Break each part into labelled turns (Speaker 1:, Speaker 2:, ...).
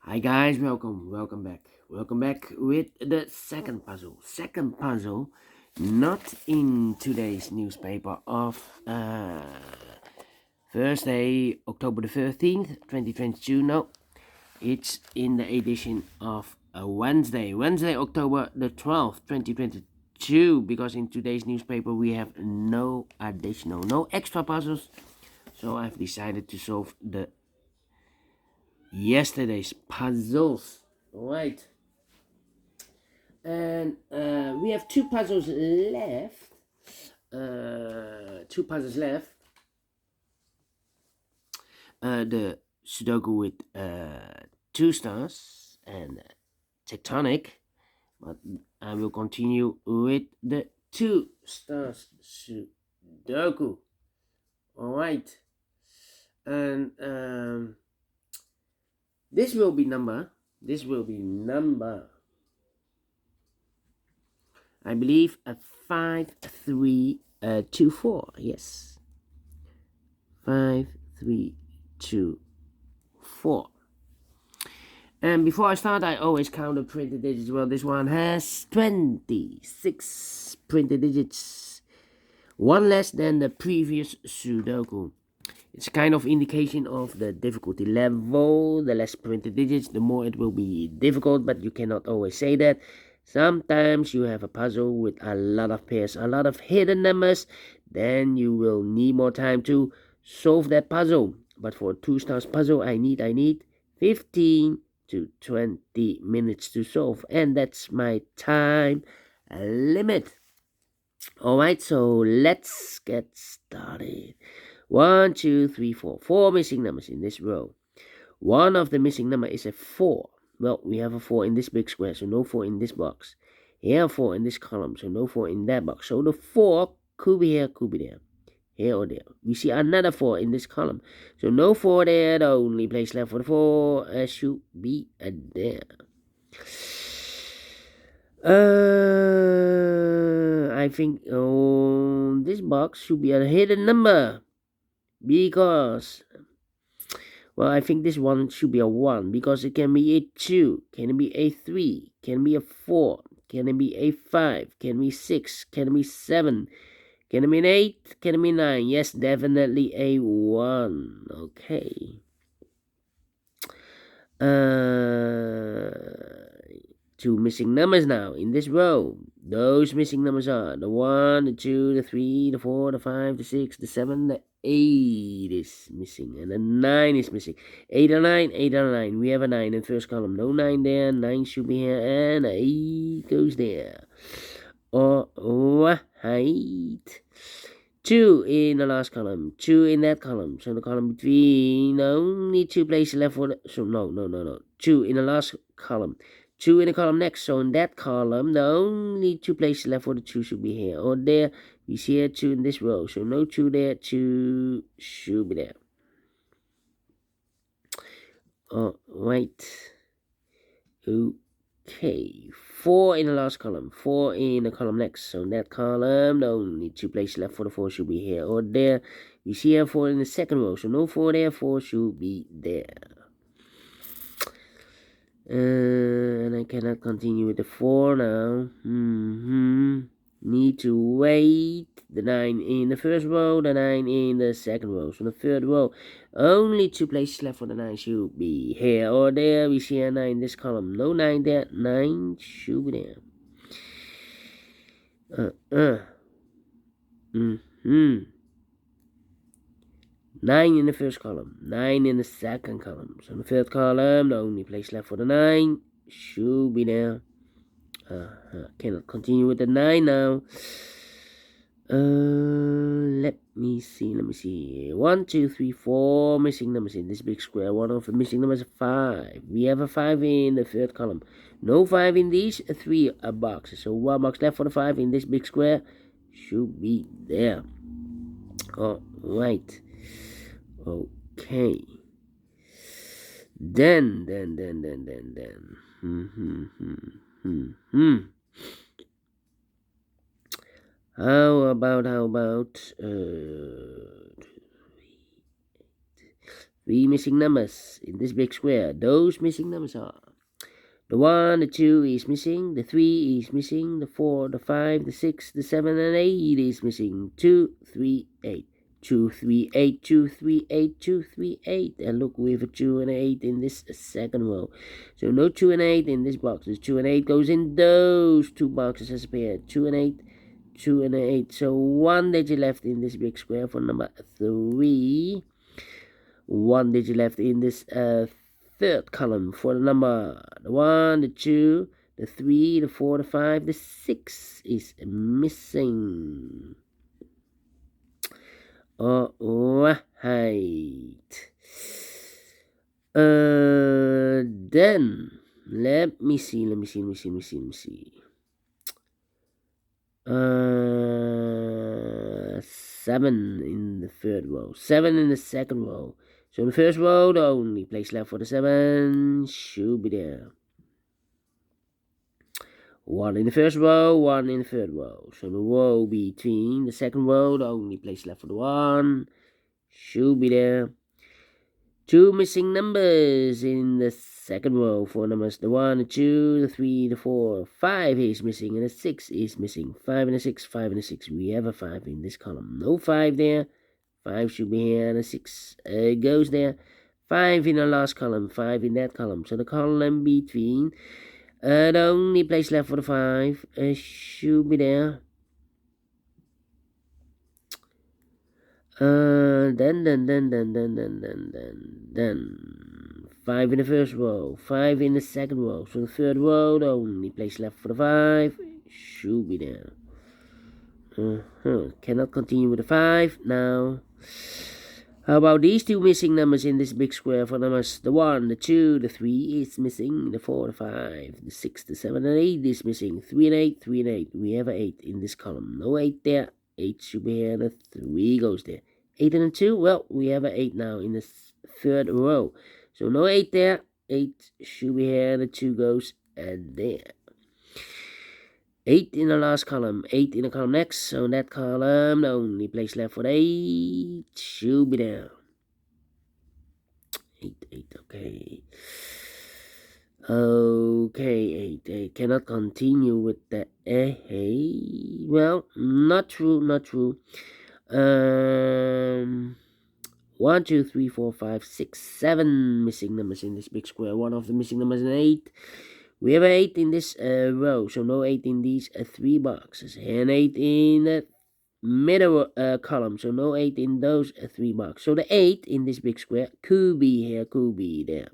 Speaker 1: Hi guys, welcome back with the second puzzle, not in today's newspaper of Thursday, October the 13th, 2022. No, it's in the edition of Wednesday, October the 12th, 2022. Because in today's newspaper we have no extra puzzles, so I've decided to solve the yesterday's puzzles. All right. And we have two puzzles left. The Sudoku with two stars and tectonic. But I will continue with the Two Stars Sudoku. Alright. And this will be number, I believe, a 5324. Yes, 5324. And before I start, I always count the printed digits. Well, this one has 26 printed digits, one less than the previous Sudoku. It's a kind of indication of the difficulty level. The less printed digits, the more it will be difficult, but you cannot always say that. Sometimes you have a puzzle with a lot of pairs, a lot of hidden numbers, then you will need more time to solve that puzzle. But for a 2 stars puzzle, I need 15 to 20 minutes to solve, and that's my time limit. Alright, so let's get started. 1, 2, 3, 4. 4 missing numbers in this row. One of the missing number is a 4. Well, we have a 4 in this big square, so no 4 in this box. Here a 4 in this column, so no 4 in that box. So the 4 could be here, could be there. Here or there. We see another 4 in this column, so no 4 there. The only place left for the 4 should be there. I think this box should be a hidden number, because, well, I think this one should be a 1, because it can be a 2, can it be a 3, can it be a 4, can it be a 5, can it be 6, can it be 7, can it be an 8, can it be 9? Yes, definitely a 1. Okay. Two missing numbers now in this row. Those missing numbers are the 1, the 2, the 3, the 4, the 5, the 6, the 7, the 8 is missing, and the 9 is missing. 8 or 9, 8 or 9. We have a 9 in the first column. No 9 there. 9 should be here, and 8 goes there. Right. 2 in the last column. 2 in that column. So the column between, only 2 places left for the, so no. 2 in the last column. 2 in the column next. So in that column, the only 2 places left for the 2 should be here or there. We see here 2 in this row. So no 2 there. 2 should be there. Alright. Okay. 4 in the last column. 4 in the column next. So in that column, the only 2 places left for the 4 should be here or there. We see here 4 in the second row. So no 4 there. 4 should be there. And I cannot continue with the 4 now. Need to wait. The 9 in the first row, the 9 in the second row. So the third row, only 2 places left for the 9 should be here or there. We see a 9 in this column. No 9 there. 9 should be there. 9 in the first column, 9 in the second column. So in the third column, the only place left for the 9 should be there. Cannot continue with the 9 now. Let me see. 1, 2, 3, 4 missing numbers in this big square. One of the missing numbers is 5. We have a 5 in the third column. No 5 in these 3 boxes. So 1 box left for the 5 in this big square should be there. Alright. Okay. Then. How about 3 missing numbers in this big square. Those missing numbers are the 1, the 2 is missing, the 3 is missing, the 4, the 5, the 6, the 7, and 8 is missing. 2, 3, 8. 2, 3, 8, 2, 3, 8, 2, 3, 8. And look, we have a 2 and an 8 in this second row. So no 2 and 8 in this box. There's 2 and 8 goes in those two boxes as a pair. 2 and 8, 2 and 8. So 1 digit left in this big square for number 3. 1 digit left in this third column for the number the 1, the 2, the 3, the 4, the 5, the 6 is missing. Alright. Then let me see. 7 in the third row, 7 in the second row. So in the first row, the only place left for the 7 should be there. 1 in the first row, 1 in the third row. So the row between the second row, the only place left for the 1 should be there. 2 missing numbers in the second row for numbers the 1, the 2, the 3, the 4, 5 is missing, and the 6 is missing. 5 and a 6, 5 and a 6. We have a 5 in this column. No 5 there. 5 should be here, and a 6 goes there. 5 in the last column, 5 in that column. So the column between, the only place left for the 5 should be there. Then 5 in the first row, 5 in the second row. So the third row, the only place left for the 5 should be there. Cannot continue with the 5 now. How about these two missing numbers in this big square for numbers the 1, the 2, the 3 is missing, the 4, the 5, the 6, the 7, and 8 is missing. 3 and 8, 3 and 8. We have an 8 in this column. No 8 there. 8 should be here, and a 3 goes there. 8 and a 2, well, we have an 8 now in the third row. So no 8 there. 8 should be here, and a 2 goes there. 8 in the last column, 8 in the column next. So in that column, the only place left for the 8 should be there. 8, okay. Okay, 8 cannot continue with the well, not true. 1, 2, 3, 4, 5, 6, 7 missing numbers in this big square. One of the missing numbers is an 8. We have an 8 in this row, so no 8 in these 3 boxes. And 8 in the middle column, so no 8 in those 3 boxes. So the 8 in this big square could be here, could be there.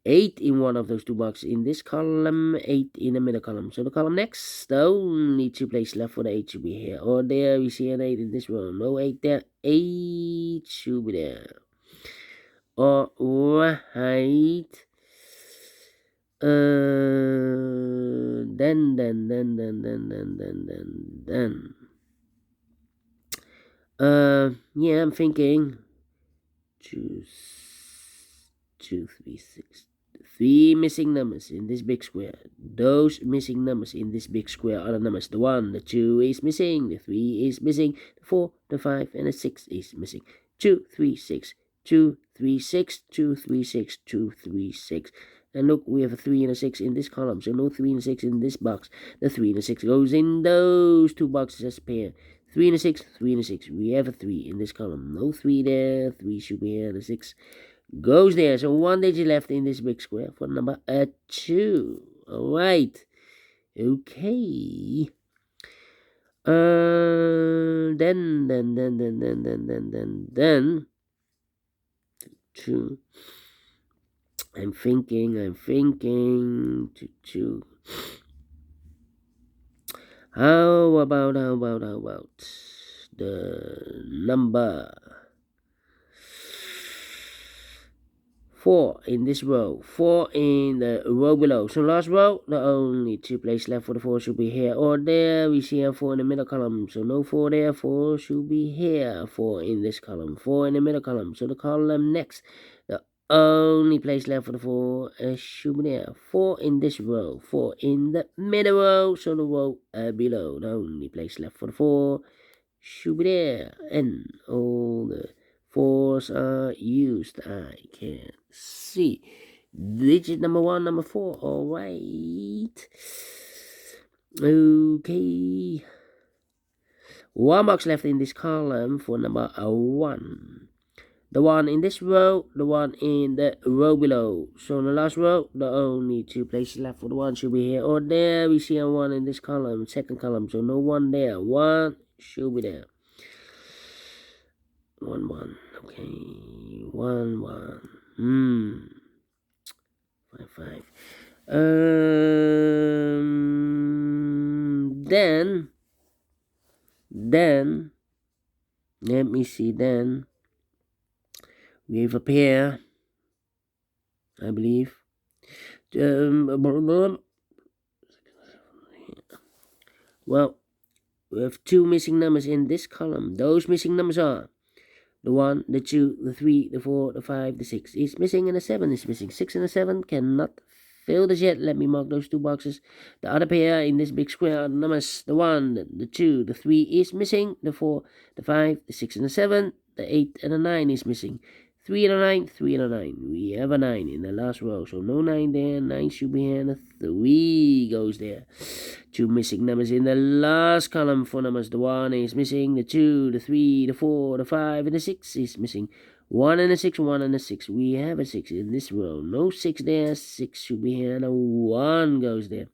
Speaker 1: 8 in one of those 2 boxes in this column, 8 in the middle column. So the column next, the only 2 places left for the 8 should be here. Or there, we see an 8 in this row. No 8 there. 8 should be there. Alright. Then. Yeah, I'm thinking 2, 3, 6. 3 missing numbers in this big square. Those missing numbers in this big square are the numbers. The 1, the 2 is missing, the 3 is missing, the 4, the 5, and the 6 is missing. 2, 3, 6, 2, 3, 6, 2, 3, 6, 2, 3, 6. And look, we have a 3 and a 6 in this column, so no 3 and a 6 in this box. The 3 and a 6 goes in those 2 boxes as a pair. 3 and a 6, 3 and a 6. We have a 3 in this column. No 3 there. 3 should be here. The 6 goes there. So 1 digit left in this big square for number 2. Alright. Okay. Then 2. I'm thinking 2. How about the number 4 in this row, 4 in the row below. So last row, the only 2 places left for the 4 should be here or there. We see a 4 in the middle column, so no 4 there. 4 should be here. 4 in this column, 4 in the middle column. So the column next, the only place left for the 4 should be there. 4 in this row, 4 in the middle row. So the row below, the only place left for the 4 should be there. And all the 4s are used. I can see. Digit number 1, number 4. Alright. Okay. 1 box left in this column for number 1. The one in this row, the one in the row below. So in the last row, the only 2 places left for the 1 should be here or there. We see a 1 in this column, second column, so no 1 there. 1 should be there. 1, 1. Okay. 1, 1. 5, 5. Then, let me see, then we have a pair, I believe. Well, we have 2 missing numbers in this column. Those missing numbers are the 1, the 2, the 3, the 4, the 5, the 6 is missing, and the 7 is missing. 6 and the 7 cannot fill this yet. Let me mark those 2 boxes. The other pair in this big square are the numbers. The 1, the 2, the 3 is missing. The 4, the 5, the 6 and the 7, the 8 and the 9 is missing. 3 and a 9, 3 and a 9. We have a 9 in the last row, so no 9 there. 9 should be here, and a 3 goes there. 2 missing numbers in the last column for numbers. The 1 is missing, the 2, the 3, the 4, the 5, and the 6 is missing. 1 and a 6, 1 and a 6. We have a 6 in this row. No 6 there. 6 should be here, and a 1 goes there.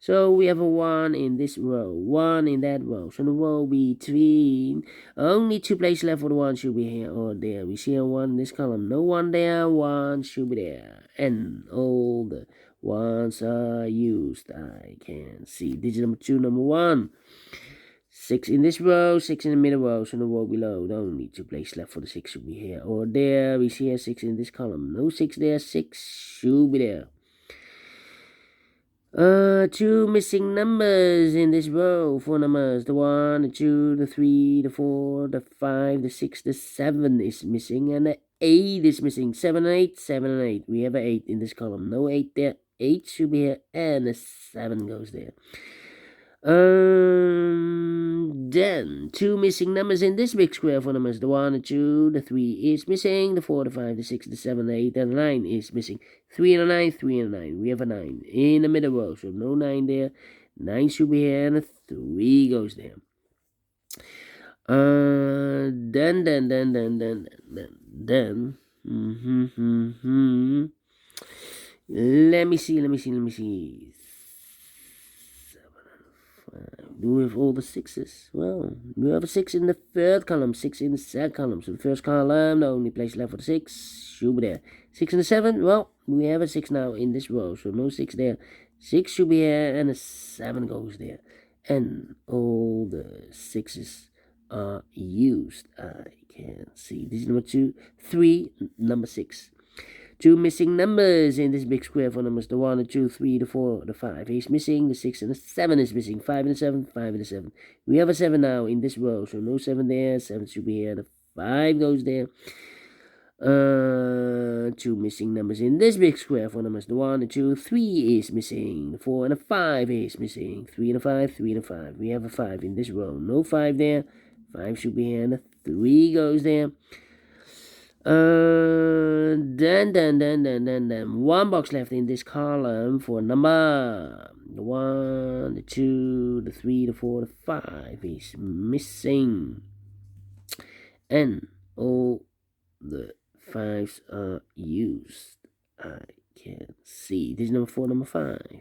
Speaker 1: So we have a 1 in this row, 1 in that row. So the row between, only 2 places left for the 1 should be here or there. We see a 1 in this column, no 1 there, 1 should be there. And all the 1s are used. I can see digit number 2, number 1. 6 in this row, 6 in the middle row, so the row below. The only 2 places left for the 6 should be here or there. We see a 6 in this column, no 6 there, 6 should be there. 2 missing numbers in this row. 4 numbers. The 1, the 2, the 3, the 4, the 5, the 6, the 7 is missing, and the 8 is missing. 7 and 8, 7 and 8. We have an 8 in this column. No 8 there. 8 should be here, and the 7 goes there. Then 2 missing numbers in this big square for numbers. The 1, the 2, the 3 is missing. The 4, the 5, the 6, the 7, the 8, and the 9 is missing. 3 and a 9, 3 and a 9. We have a 9 in the middle row, so no 9 there. 9 should be here, and a 3 goes there. Then. Let me see. Do we have all the 6s? Well, we have a 6 in the third column, 6 in the second column. So the first column, the only place left for the 6 should be there. 6 in the 7, well, we have a 6 now in this row, so no 6 there. 6 should be here, and a 7 goes there. And all the 6s are used. I can see. This is number 2, 3, number 6. 2 missing numbers in this big square for numbers. The 1, the 2, 3, the 4, the 5 is missing. The 6 and the 7 is missing. 5 and the 7, 5 and the 7. We have a 7 now in this row, so no 7 there. 7 should be here. The 5 goes there. 2 missing numbers in this big square for numbers. The 1, the 2, 3 is missing. The 4 and the 5 is missing. 3 and a 5, 3 and a 5. We have a 5 in this row. No 5 there. 5 should be here, and the 3 goes there. Then 1 box left in this column for number. The 1, the 2, the 3, the 4, the 5 is missing, and all the 5s are used. I can see. This is number 4, number 5.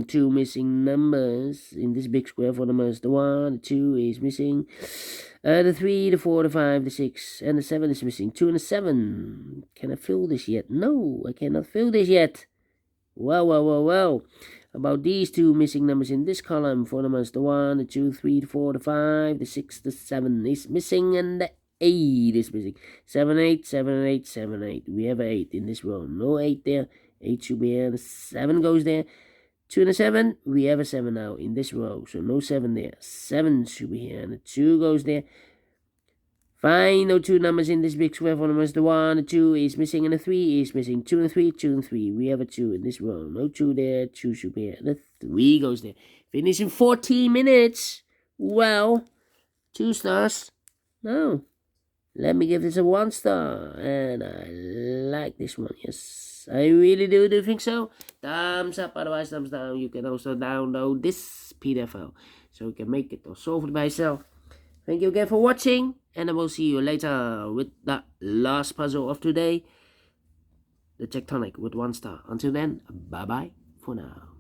Speaker 1: 2 missing numbers in this big square for numbers. The 1, the 2 is missing. The 3, the 4, the 5, the 6, and the 7 is missing. 2 and the 7. Can I fill this yet? No, I cannot fill this yet. Well. About these 2 missing numbers in this column for numbers. The 1, the 2, 3, the 4, the 5, the 6, the 7 is missing, and the 8 is missing. 7, 8, 7, 8, 7, 8. We have an 8 in this row. No 8 there. 8 should be here. The 7 goes there. 2 and a 7. We have a 7 now in this row. So no 7 there. 7 should be here. And the 2 goes there. Fine. No 2 numbers in this big square for numbers. The 1, the 2 is missing, and the 3 is missing. 2 and 3, 2 and 3. We have a 2 in this row. No 2 there. 2 should be here. And the 3 goes there. Finish in 14 minutes. Well, 2 stars. No. Let me give this a 1 star. And I like this one. Yes, I really do. Do you think so? Thumbs up, otherwise thumbs down. You can also download this PDF file so you can make it or solve it by yourself. Thank you again for watching, and I will see you later with the last puzzle of today, the tectonic with 1 star. Until then, bye bye for now.